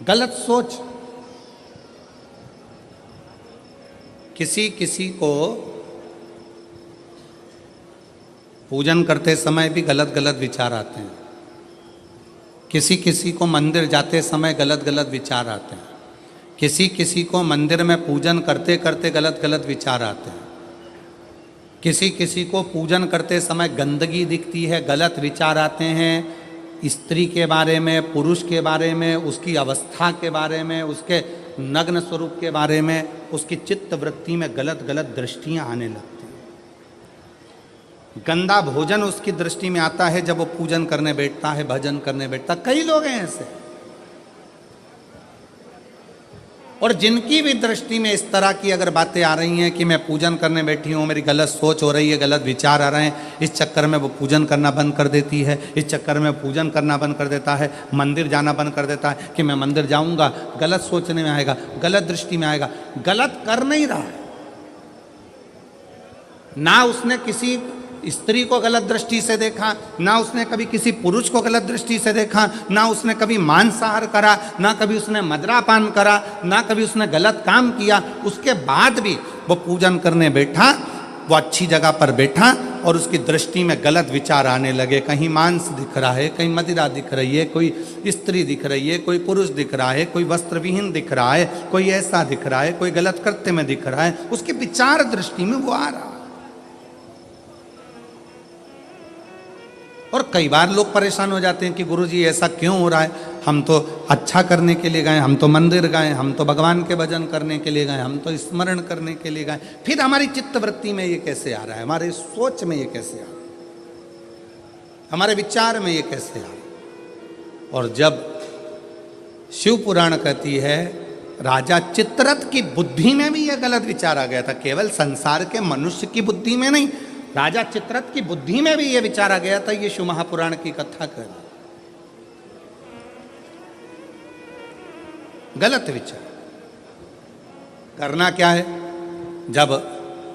गलत सोच। किसी किसी को पूजन करते समय भी गलत गलत विचार आते हैं, किसी किसी को मंदिर जाते समय गलत गलत विचार आते हैं, किसी किसी को मंदिर में पूजन करते करते गलत गलत विचार आते हैं, किसी किसी को पूजन करते समय गंदगी दिखती है, गलत विचार आते हैं, स्त्री के बारे में, पुरुष के बारे में, उसकी अवस्था के बारे में, उसके नग्न स्वरूप के बारे में, उसकी चित्त वृत्ति में गलत गलत दृष्टियां आने लगती हैं। गंदा भोजन उसकी दृष्टि में आता है जब वो पूजन करने बैठता है, भजन करने बैठता। कई लोग हैं ऐसे, और जिनकी भी दृष्टि में इस तरह की अगर बातें आ रही हैं कि मैं पूजन करने बैठी हूँ, मेरी गलत सोच हो रही है, गलत विचार आ रहे हैं, इस चक्कर में वो पूजन करना बंद कर देती है, इस चक्कर में पूजन करना बंद कर देता है, मंदिर जाना बंद कर देता है कि मैं मंदिर जाऊँगा, गलत सोचने में आएगा, गलत दृष्टि में आएगा। गलत कर नहीं रहा है ना, उसने किसी स्त्री को गलत दृष्टि से देखा, ना उसने कभी किसी पुरुष को गलत दृष्टि से देखा, ना उसने कभी मांसाहार करा, ना कभी उसने मदिरापान करा, ना कभी उसने गलत काम किया। उसके बाद भी वो पूजन करने बैठा, वो अच्छी जगह पर बैठा और उसकी दृष्टि में गलत विचार आने लगे। कहीं मांस दिख रहा है, कहीं मदिरा दिख रही है, कोई स्त्री दिख रही है, कोई पुरुष दिख रहा है, कोई वस्त्र विहीन दिख रहा है, कोई ऐसा दिख रहा है, कोई गलत कृत्य में दिख रहा है, उसके विचार दृष्टि में वो आ रहा है। और कई बार लोग परेशान हो जाते हैं कि गुरुजी ऐसा क्यों हो रहा है, हम तो अच्छा करने के लिए गए, हम तो मंदिर गए, हम तो भगवान के भजन करने के लिए गए, हम तो स्मरण करने के लिए गए, फिर हमारी चित्त वृत्ति में ये कैसे आ रहा है, हमारे सोच में ये कैसे आ रहा है, हमारे विचार में ये कैसे आ रहा है। और जब शिव पुराण कहती है राजा चित्ररथ की बुद्धि में भी यह गलत विचार आ गया था, केवल संसार के मनुष्य की बुद्धि में नहीं, राजा चित्ररथ की बुद्धि में भी यह विचार आ गया था। ये शिव महापुराण की कथा कर गलत विचार करना क्या है, जब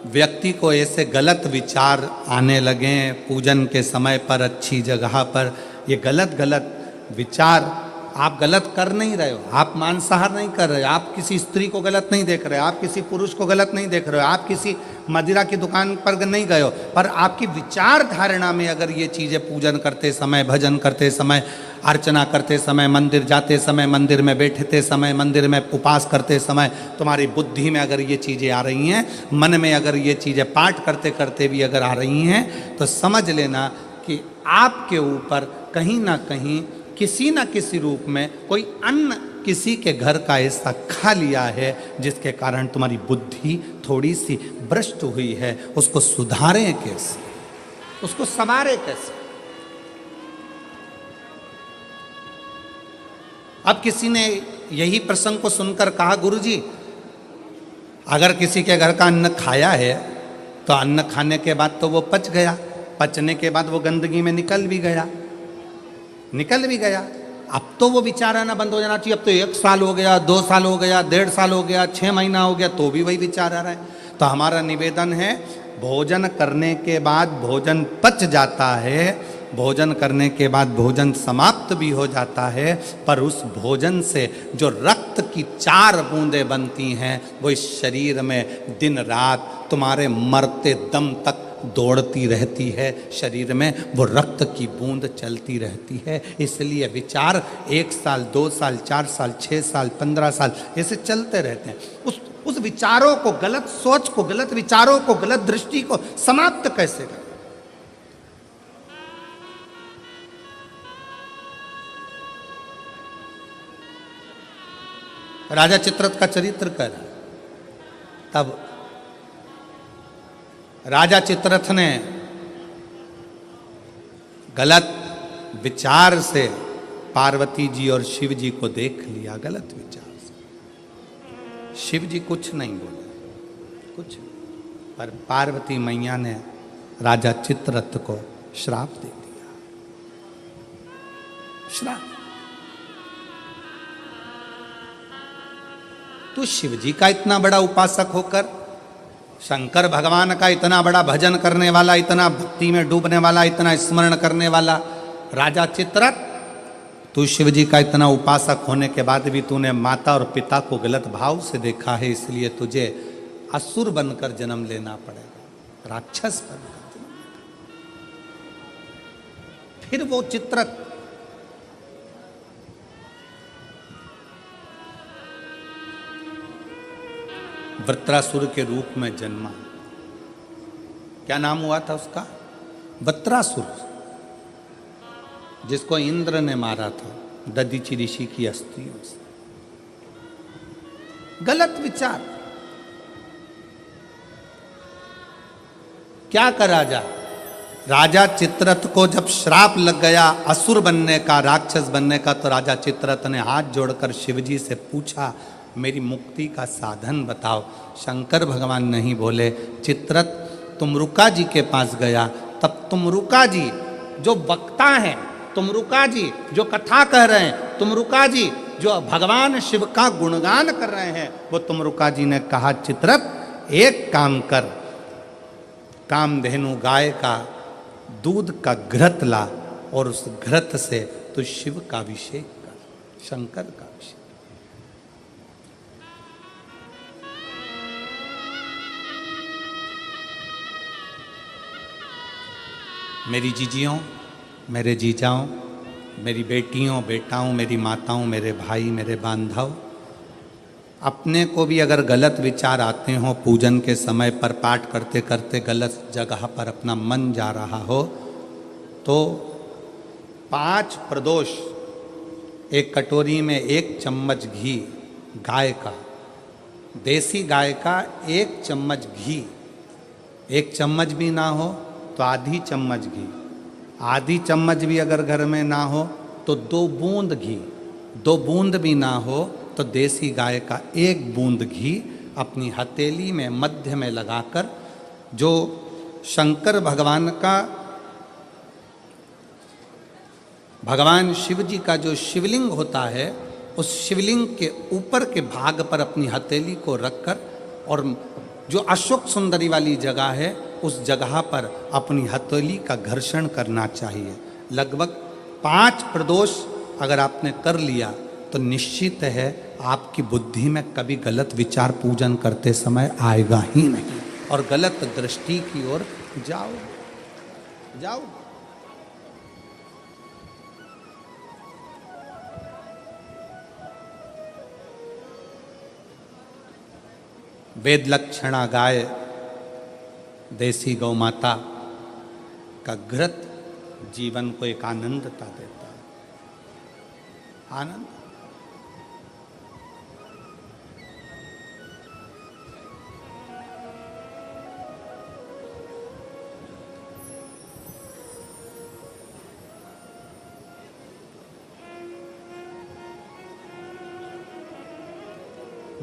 व्यक्ति को ऐसे गलत विचार आने लगे पूजन के समय पर, अच्छी जगह पर, ये गलत गलत विचार, आप गलत कर नहीं रहे हो, आप मांसाहार नहीं कर रहे हो, आप किसी स्त्री को गलत नहीं देख रहे हो, आप किसी पुरुष को गलत नहीं देख रहे हो, आप किसी मदिरा की दुकान पर नहीं गए हो, पर आपकी विचार धारणा में अगर ये चीज़ें पूजन करते समय, भजन करते समय, अर्चना करते समय, मंदिर जाते समय, मंदिर में बैठते समय, मंदिर में उपास करते समय, तुम्हारी बुद्धि में अगर ये चीज़ें आ रही हैं, मन में अगर ये चीज़ें पाठ करते करते भी अगर आ रही हैं, तो समझ लेना कि आपके ऊपर कहीं ना कहीं किसी न किसी रूप में कोई अन्न किसी के घर का ऐसा खा लिया है जिसके कारण तुम्हारी बुद्धि थोड़ी सी भ्रष्ट हुई है। उसको सुधारें कैसे, उसको संवारें कैसे। अब किसी ने यही प्रसंग को सुनकर कहा, गुरुजी अगर किसी के घर का अन्न खाया है तो अन्न खाने के बाद तो वो पच गया, पचने के बाद वो गंदगी में निकल भी गया, अब तो वो विचार आना बंद हो जाना चाहिए। अब तो 1 साल हो गया, 2 साल हो गया, 1.5 साल हो गया, 6 महीना हो गया, तो भी वही विचार आ रहा है। तो हमारा निवेदन है, भोजन करने के बाद भोजन पच जाता है, भोजन करने के बाद भोजन समाप्त भी हो जाता है, पर उस भोजन से जो रक्त की 4 बूंदें बनती हैं वो इस शरीर में दिन रात तुम्हारे मरते दम तक दौड़ती रहती है, शरीर में वो रक्त की बूंद चलती रहती है। इसलिए विचार 1 साल, 2 साल, 4 साल, 6 साल, 15 साल ऐसे चलते रहते हैं। उस विचारों को, गलत सोच को, गलत विचारों को, गलत दृष्टि को समाप्त कैसे करें। राजा चित्ररथ का चरित्र कर, तब राजा चित्ररथ ने गलत विचार से पार्वती जी और शिव जी को देख लिया, गलत विचार से। शिव जी कुछ नहीं बोले, कुछ, पर पार्वती मैया ने राजा चित्ररथ को श्राप दे दिया, श्राप। तो शिव जी का इतना बड़ा उपासक होकर, शंकर भगवान का इतना बड़ा भजन करने वाला, इतना भक्ति में डूबने वाला, इतना स्मरण करने वाला राजा चित्ररथ, तू शिव जी का इतना उपासक होने के बाद भी तूने माता और पिता को गलत भाव से देखा है, इसलिए तुझे असुर बनकर जन्म लेना पड़ेगा, राक्षस बनकर जन्म लेना। फिर वो चित्रक वृत्रासुर के रूप में जन्मा। क्या नाम हुआ था उसका? वृत्रासुर, जिसको इंद्र ने मारा था दधीचि ऋषि की अस्थियों से। गलत विचार। क्या करा जा? राजा चित्ररथ को जब श्राप लग गया असुर बनने का, राक्षस बनने का, तो राजा चित्ररथ ने हाथ जोड़कर शिवजी से पूछा, मेरी मुक्ति का साधन बताओ। शंकर भगवान नहीं बोले। चित्ररथ तुमरुका जी के पास गया। तब तुमरुका जी जो वक्ता हैं, तुमरुका जी जो कथा कह रहे हैं, तुमरुका जी जो भगवान शिव का गुणगान कर रहे हैं, वो तुमरुका जी ने कहा, चित्ररथ एक काम कर, कामधेनु गाय का दूध का घृत ला और उस घृत से तू शिव का अभिषेक कर, शंकर का अभिषेक। मेरी जीजियों, मेरे जीजाओं, मेरी बेटियों, बेटाओं, मेरी माताओं, मेरे भाई, मेरे बांधव, अपने को भी अगर गलत विचार आते हो, पूजन के समय पर पाठ करते करते गलत जगह पर अपना मन जा रहा हो, तो 5 प्रदोष, एक कटोरी में 1 चम्मच घी गाय का, देसी गाय का 1 चम्मच घी, 1 चम्मच भी ना हो तो आधी चम्मच घी, आधी चम्मच भी अगर घर में ना हो तो 2 बूंद घी, 2 बूंद भी ना हो तो देसी गाय का 1 बूंद घी अपनी हथेली में मध्य में लगाकर, जो शंकर भगवान का, भगवान शिव जी का जो शिवलिंग होता है, उस शिवलिंग के ऊपर के भाग पर अपनी हथेली को रखकर, और जो अशोक सुंदरी वाली जगह है उस जगह पर अपनी हथेली का घर्षण करना चाहिए। लगभग 5 प्रदोष अगर आपने कर लिया तो निश्चित है आपकी बुद्धि में कभी गलत विचार पूजन करते समय आएगा ही नहीं, और गलत दृष्टि की ओर जाओ। वेद लक्षणा गाय, देसी गौ माता का घृत जीवन को एक आनंदता देता है, आनंद।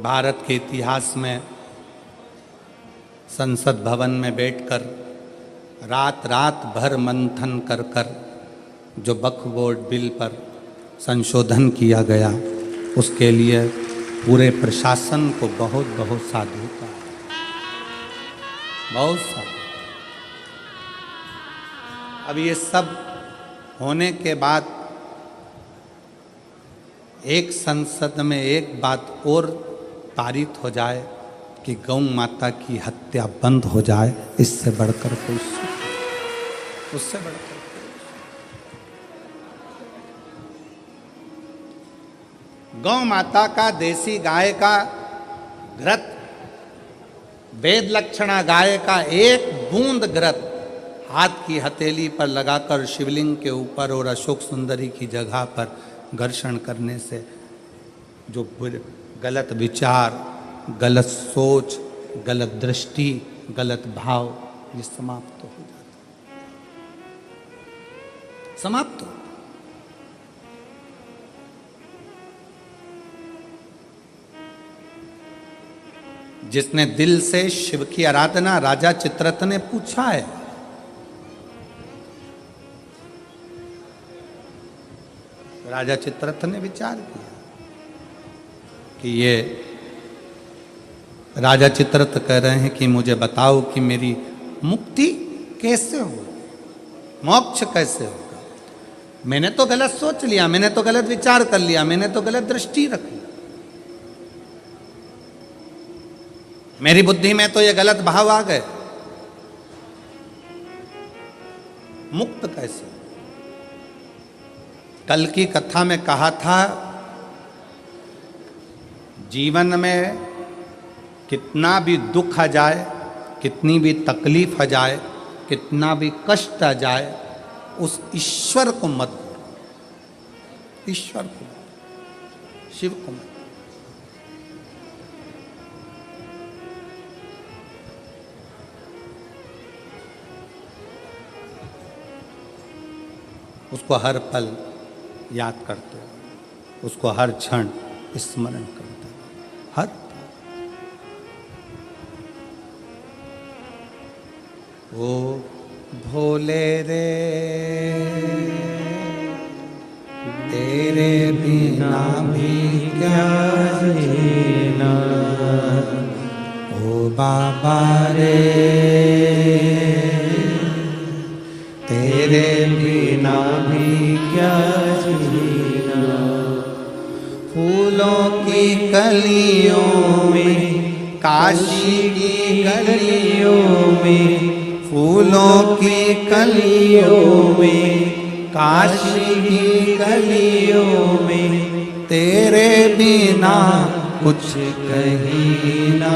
भारत के इतिहास में संसद भवन में बैठकर रात रात भर मंथन कर कर जो वक्फ बोर्ड बिल पर संशोधन किया गया, उसके लिए पूरे प्रशासन को बहुत बहुत साधुता, बहुत साधु। अब ये सब होने के बाद एक संसद में एक बात और पारित हो जाए कि गौ माता की हत्या बंद हो जाए, इससे बढ़कर कोई सुख, उससे बढ़कर गौ माता का, देसी गाय का घृत, वेद लक्षणा गाय का 1 बूंद घृत हाथ की हथेली पर लगाकर शिवलिंग के ऊपर और अशोक सुंदरी की जगह पर घर्षण करने से जो गलत विचार, गलत सोच, गलत दृष्टि, गलत भाव, ये समाप्त हो जाता, समाप्त हो। जिसने दिल से शिव की आराधना, राजा चित्ररथ ने पूछा है, राजा चित्ररथ ने विचार किया कि ये राजा चित्ररथ कह रहे हैं कि मुझे बताओ कि मेरी मुक्ति कैसे हो, मोक्ष कैसे होगा। मैंने तो गलत सोच लिया, मैंने तो गलत विचार कर लिया, मैंने तो गलत दृष्टि रख ली, मेरी बुद्धि में तो ये गलत भाव आ गए। मुक्त कैसे? कल की कथा में कहा था, जीवन में कितना भी दुख आ जाए, कितनी भी तकलीफ आ जाए, कितना भी कष्ट आ जाए, उस ईश्वर को मत भूलो, ईश्वर को, शिव को मत। उसको हर पल याद करते हो, उसको हर क्षण स्मरण करते हो, हर ओ भोले रे तेरे बिना भी क्या जीना, ओ बाबा रे तेरे बिना भी क्या जीना, फूलों की कलियों में, काशी की गलियों में, फूलों की कलियों में, काशी की गलियों में, तेरे बिना कुछ कहीं ना,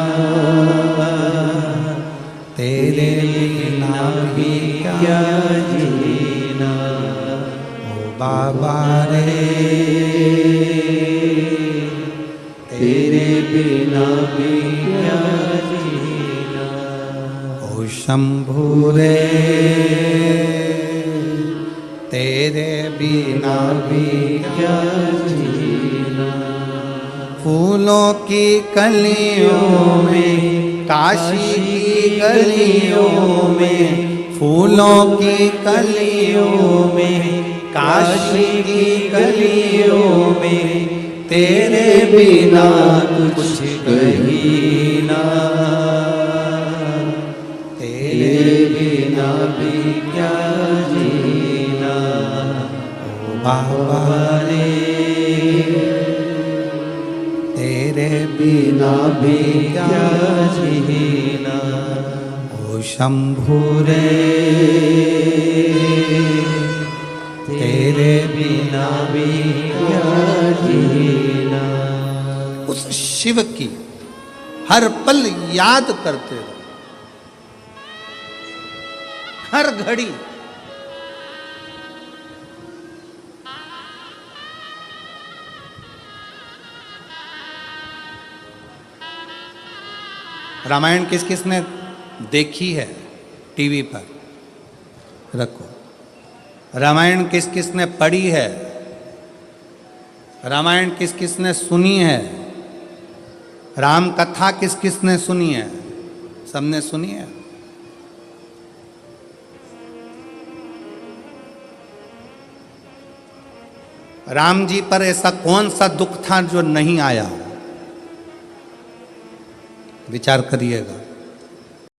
तेरे बिना भी क्या जीना, ओ बाबा रे तेरे बिना भी क्या जीना, ओ शंभू रे तेरे बिना भी क्या जीना, फूलों की कलियों में, काशी की गलियों में, फूलों की कलियों में, काशी की गलियों में, तेरे बिना कुछ कहीं ना, तेरे बिना भी क्या जीना, ओ बाबा रे तेरे बिना भी क्या जीना, ओ शंभू रे तेरे बिना भी क्या जीना। उस शिव की हर पल याद करते रहो, हर घड़ी। रामायण किस किस ने देखी है टीवी पर? रखो। रामायण किस किस ने पढ़ी है? रामायण किस किस ने सुनी है? राम कथा किस किस ने सुनी है? सबने सुनी है। राम जी पर ऐसा कौन सा दुख था जो नहीं आया? विचार करिएगा।